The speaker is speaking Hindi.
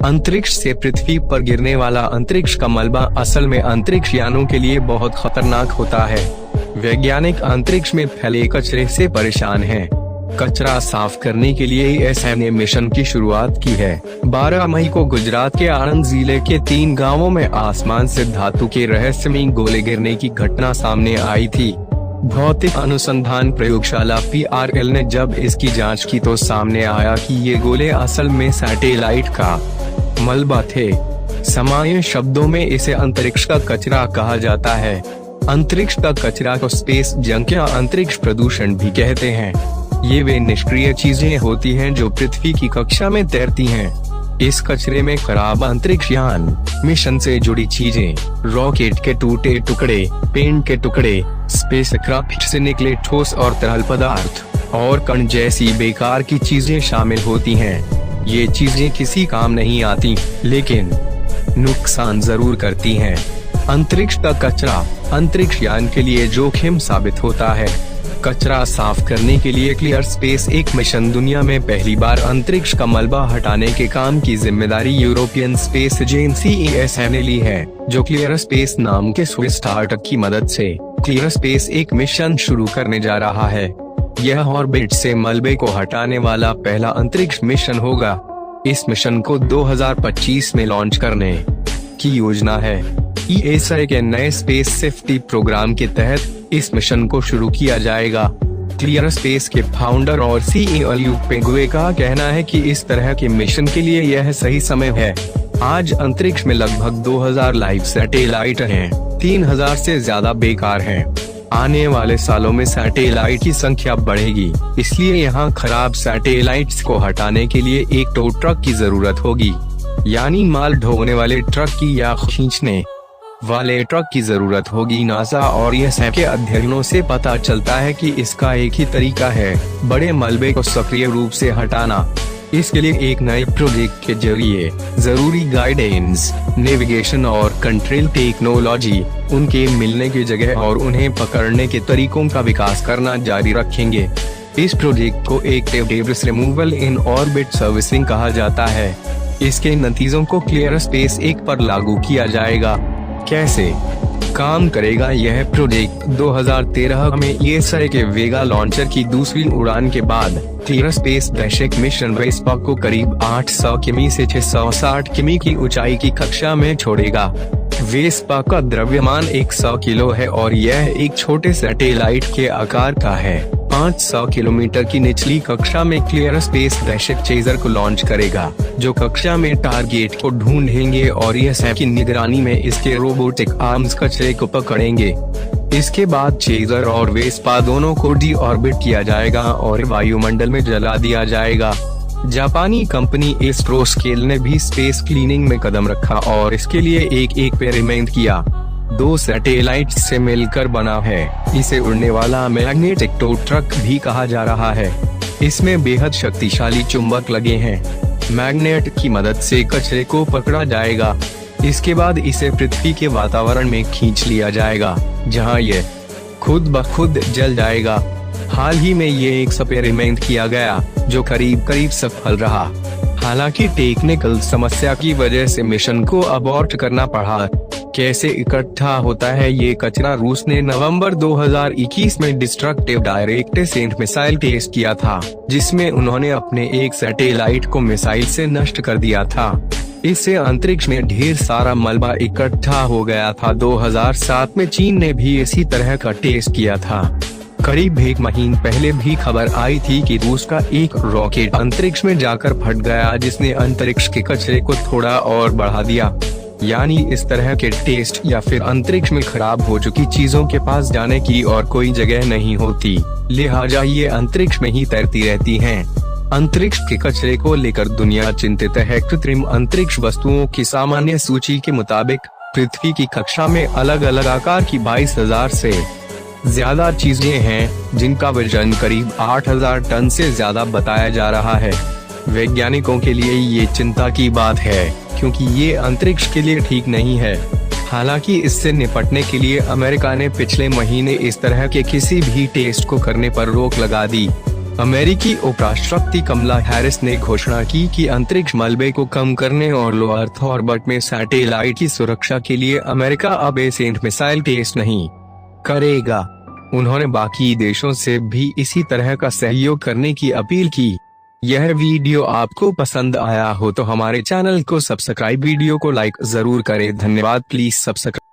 अंतरिक्ष से पृथ्वी पर गिरने वाला अंतरिक्ष का मलबा असल में अंतरिक्ष यानों के लिए बहुत खतरनाक होता है। वैज्ञानिक अंतरिक्ष में फैले कचरे से परेशान हैं। कचरा साफ करने के लिए ESA ने मिशन की शुरुआत की है। 12 मई को गुजरात के आणंद जिले के 3 गांवों में आसमान से धातु के रहस्यमयी गोले गिरने की घटना सामने आई थी। भौतिक अनुसंधान प्रयोगशाला PRL ने जब इसकी जांच की तो सामने आया कि ये गोले असल में सैटेलाइट का मलबा थे। सामान्य शब्दों में इसे अंतरिक्ष का कचरा कहा जाता है। अंतरिक्ष का कचरा को स्पेस जंक या अंतरिक्ष प्रदूषण भी कहते हैं। ये वे निष्क्रिय चीजें होती हैं जो पृथ्वी की कक्षा में तैरती हैं। इस कचरे में खराब अंतरिक्ष यान, मिशन से जुड़ी चीजें, रॉकेट के टूटे टुकड़े, पेंट के टुकड़े, स्पेसक्राफ्ट से निकले ठोस और तरल पदार्थ और कण जैसी बेकार की चीजें शामिल होती हैं। ये चीजें किसी काम नहीं आती, लेकिन नुकसान जरूर करती हैं। अंतरिक्ष का कचरा अंतरिक्ष यान के लिए जोखिम साबित होता है। कचरा साफ करने के लिए क्लियर स्पेस एक मिशन दुनिया में पहली बार अंतरिक्ष का मलबा हटाने के काम की जिम्मेदारी यूरोपियन स्पेस एजेंसी ESA ने ली है, जो क्लियर स्पेस नाम के स्विस स्टार्टअप की मदद से क्लियर स्पेस एक मिशन शुरू करने जा रहा है। यह ऑर्बिट से मलबे को हटाने वाला पहला अंतरिक्ष मिशन होगा। इस मिशन को 2025 में लॉन्च करने की योजना है। ESA के नए स्पेस सेफ्टी प्रोग्राम के तहत इस मिशन को शुरू किया जाएगा। क्लियर स्पेस के फाउंडर और CEO ल्यूक पेगुए का कहना है कि इस तरह के मिशन के लिए यह सही समय है। आज अंतरिक्ष में लगभग 2000 लाइव सैटेलाइट हैं, 3000 से ज्यादा बेकार हैं। आने वाले सालों में सैटेलाइट की संख्या बढ़ेगी, इसलिए यहाँ खराब सैटेलाइट्स को हटाने के लिए एक टो ट्रक की जरूरत होगी, यानी माल ढोने वाले ट्रक की या खींचने वाले ट्रक की जरूरत होगी। नासा और ESA के अध्ययनों से पता चलता है कि इसका एक ही तरीका है, बड़े मलबे को सक्रिय रूप से हटाना। इसके लिए एक नए प्रोजेक्ट के जरिए जरूरी गाइडेंस, नेविगेशन और कंट्रोल टेक्नोलॉजी, उनके मिलने की जगह और उन्हें पकड़ने के तरीकों का विकास करना जारी रखेंगे। इस प्रोजेक्ट को active debris removal in orbit servicing कहा जाता है। इसके नतीजों को क्लियर स्पेस एक पर लागू किया जाएगा। कैसे काम करेगा यह प्रोजेक्ट? 2013 में ESA के वेगा लॉन्चर की दूसरी उड़ान के बाद क्लियर स्पेस वैश्विक मिशन वेस्पा को करीब 800 किमी से 660 किमी की ऊंचाई की कक्षा में छोड़ेगा। वेस्पा का द्रव्यमान 100 किलो है और यह एक छोटे सैटेलाइट के आकार का है। 500 किलोमीटर की निचली कक्षा में क्लियर स्पेस वैश्विक चेजर को लॉन्च करेगा, जो कक्षा में टारगेट को ढूंढेंगे और ESA की निगरानी में इसके रोबोटिक आर्म्स कचरे को पकड़ेंगे। इसके बाद चेजर और वेस्पा दोनों को डी ऑर्बिट किया जाएगा और वायुमंडल में जला दिया जाएगा। जापानी कंपनी एस्ट्रोस्केल ने भी स्पेस क्लीनिंग में कदम रखा और इसके लिए एक एक्सपेरिमेंट किया। 2 सैटेलाइट से मिलकर बना है। इसे उड़ने वाला मैग्नेटिक टो ट्रक भी कहा जा रहा है। इसमें बेहद शक्तिशाली चुंबक लगे हैं। मैग्नेट की मदद से कचरे को पकड़ा जाएगा। इसके बाद इसे पृथ्वी के वातावरण में खींच लिया जाएगा, जहां ये खुद ब खुद जल जाएगा। हाल ही में ये एक एक्सपेरिमेंट किया गया, जो करीब सफल रहा। हालांकि टेक्निकल समस्या की वजह से मिशन को अबॉर्ट करना पड़ा। कैसे इकट्ठा होता है ये कचरा? रूस ने नवंबर 2021 में destructive direct ascent missile test किया था, जिसमें उन्होंने अपने एक सैटेलाइट को मिसाइल से नष्ट कर दिया था। इससे अंतरिक्ष में ढेर सारा मलबा इकट्ठा हो गया था। 2007 में चीन ने भी इसी तरह का टेस्ट किया था। करीब 1 महीने पहले भी खबर आई थी कि रूस का एक रॉकेट अंतरिक्ष में जाकर फट गया, जिसने अंतरिक्ष के कचरे को थोड़ा और बढ़ा दिया। यानी इस तरह के टेस्ट या फिर अंतरिक्ष में खराब हो चुकी चीजों के पास जाने की और कोई जगह नहीं होती, लिहाजा ये अंतरिक्ष में ही तैरती रहती हैं। अंतरिक्ष के कचरे को लेकर दुनिया चिंतित है। कृत्रिम अंतरिक्ष वस्तुओं की सामान्य सूची के मुताबिक पृथ्वी की कक्षा में अलग अलग आकार की 22,000 से ज्यादा चीजें हैं, जिनका वजन करीब 8,000 टन से ज्यादा बताया जा रहा है। वैज्ञानिकों के लिए ये चिंता की बात है, क्योंकि ये अंतरिक्ष के लिए ठीक नहीं है। हालांकि इससे निपटने के लिए अमेरिका ने पिछले महीने इस तरह के किसी भी टेस्ट को करने पर रोक लगा दी। अमेरिकी उपराष्ट्रपति कमला हैरिस ने घोषणा की कि अंतरिक्ष मलबे को कम करने और लो अर्थ ऑर्बिट में सैटेलाइट की सुरक्षा के लिए अमेरिका अब एसेंट मिसाइल टेस्ट नहीं करेगा। उन्होंने बाकी देशों से भी इसी तरह का सहयोग करने की अपील की। यह वीडियो आपको पसंद आया हो तो हमारे चैनल को सब्सक्राइब, वीडियो को लाइक जरूर करें। धन्यवाद। Please subscribe.